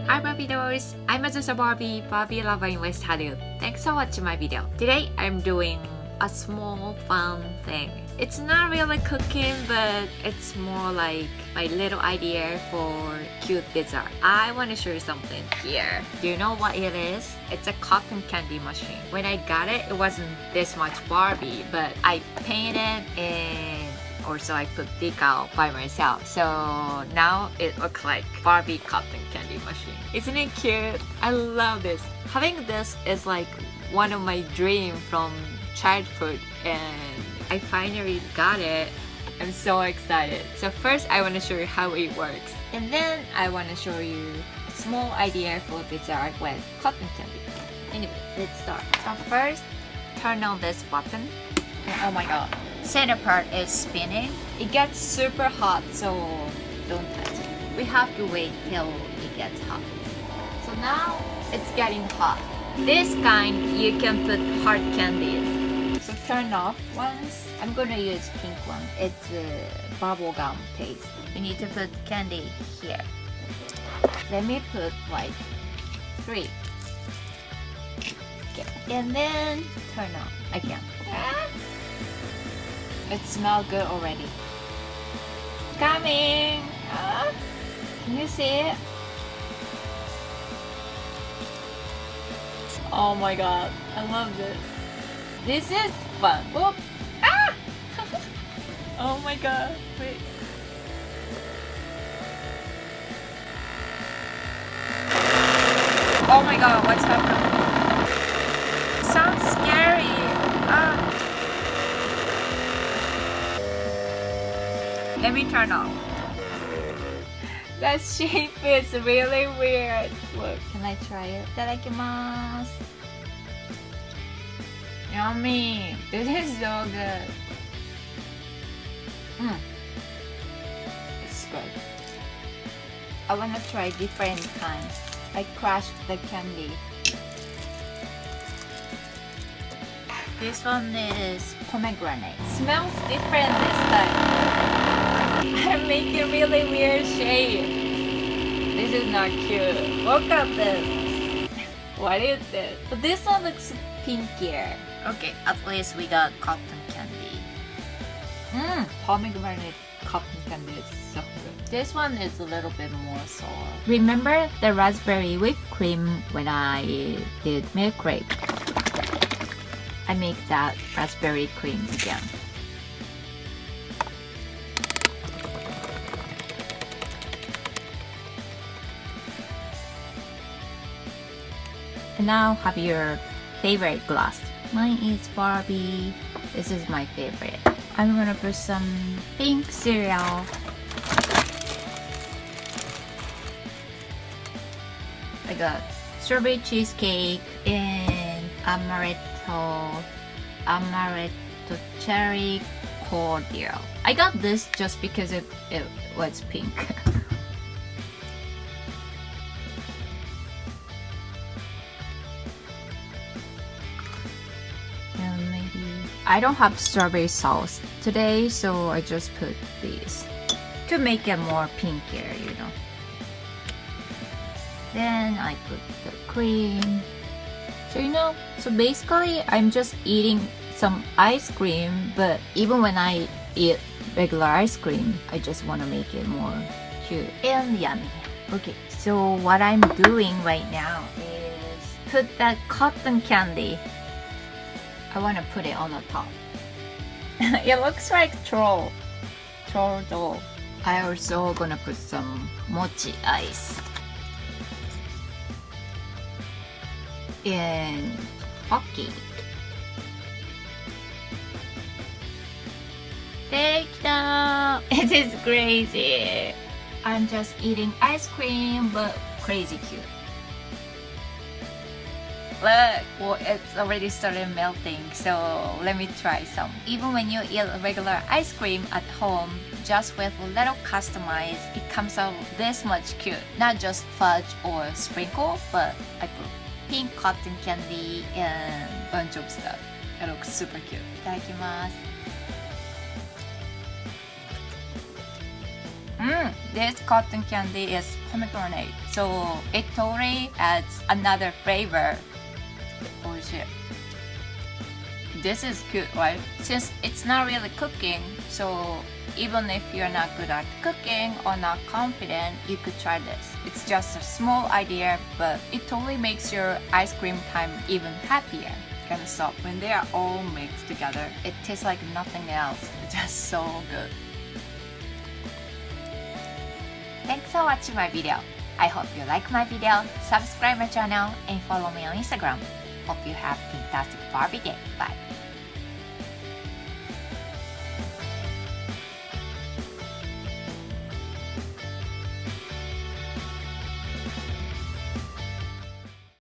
Hi Barbie dolls! I'm just a Barbie lover in West Hollywood. Thanks for watching my video. Today I'm doing a small fun thing. It's not really cooking, but it's more like my little idea for cute dessert. I want to show you something here. Do you know what it is? It's a cotton candy machine. When I got it, it wasn't this much Barbie, but I painted and also I put decal by myself. So now it looks like Barbie cotton candy machine. Isn't it cute? I love this. Having this is like one of my dreams from childhood, and I finally got it. I'm so excited. So first I want to show you how it works, and then I want to show you a small idea for dessert with cotton candy. Anyway, let's start. So first, turn on this button. Oh my god, center part is spinning. It gets super hot, so don't touch it. We have to wait till it gets hot. So now it's getting hot. This kind you can put hard candy in. So turn off once. I'm gonna use pink one. It's a bubble gum taste. You need to put candy here. Let me put like 3. Okay. And then turn on. I can't. It smells good already. Coming! Can you see it? Oh my god, I love this. This is fun. Whoop. Ah! Oh my god, wait. Oh my god, what's happening? Sounds scary. Let me turn on. That shape is really weird. Look, can I try it? Itadakimasu. Yummy. This is so good. It's good. I wanna try different kinds. I crushed the candy. This one is pomegranate. Smells different this time. I'm making really weird shape. This is not cute. Look at this. What is this? But this one looks pinkier. Okay, at least we got cotton candy. Pomegranate cotton candy is so good. This one is a little bit more sour. Remember the raspberry whipped cream when I did milk cake? I make that raspberry cream again. And now have your favorite glass. Mine is Barbie. This is my favorite. I'm gonna put some pink cereal. I got strawberry cheesecake and amaretto cherry cordial. I got this just because it was pink. And maybe I don't have strawberry sauce today, so I just put these to make it more pinkier, you know. Then I put the cream. So basically I'm just eating some ice cream, but even when I eat regular ice cream, I just want to make it more cute and yummy. Okay, so what I'm doing right now is put that cotton candy. I want to put it on the top. It looks like troll doll. I also gonna put some mochi ice. And hockey. Dekita! It is crazy. I'm just eating ice cream, but crazy cute. Look, well, it's already started melting, so let me try some. Even when you eat regular ice cream at home, just with a little customized, it comes out this much cute. Not just fudge or sprinkle, but I put pink cotton candy and bunch of stuff. It looks super cute. Itadakimasu. this cotton candy is pomegranate, so it totally adds another flavor. Oh shit. This is good, right? Since it's not really cooking, so even if you're not good at cooking or not confident, you could try this. It's just a small idea, but it totally makes your ice cream time even happier. Kind of soft. When they are all mixed together, it tastes like nothing else. It's just so good. Thanks for watching my video. I hope you like my video. Subscribe my channel and follow me on Instagram. Hope you have a fantastic Barbie day. Bye.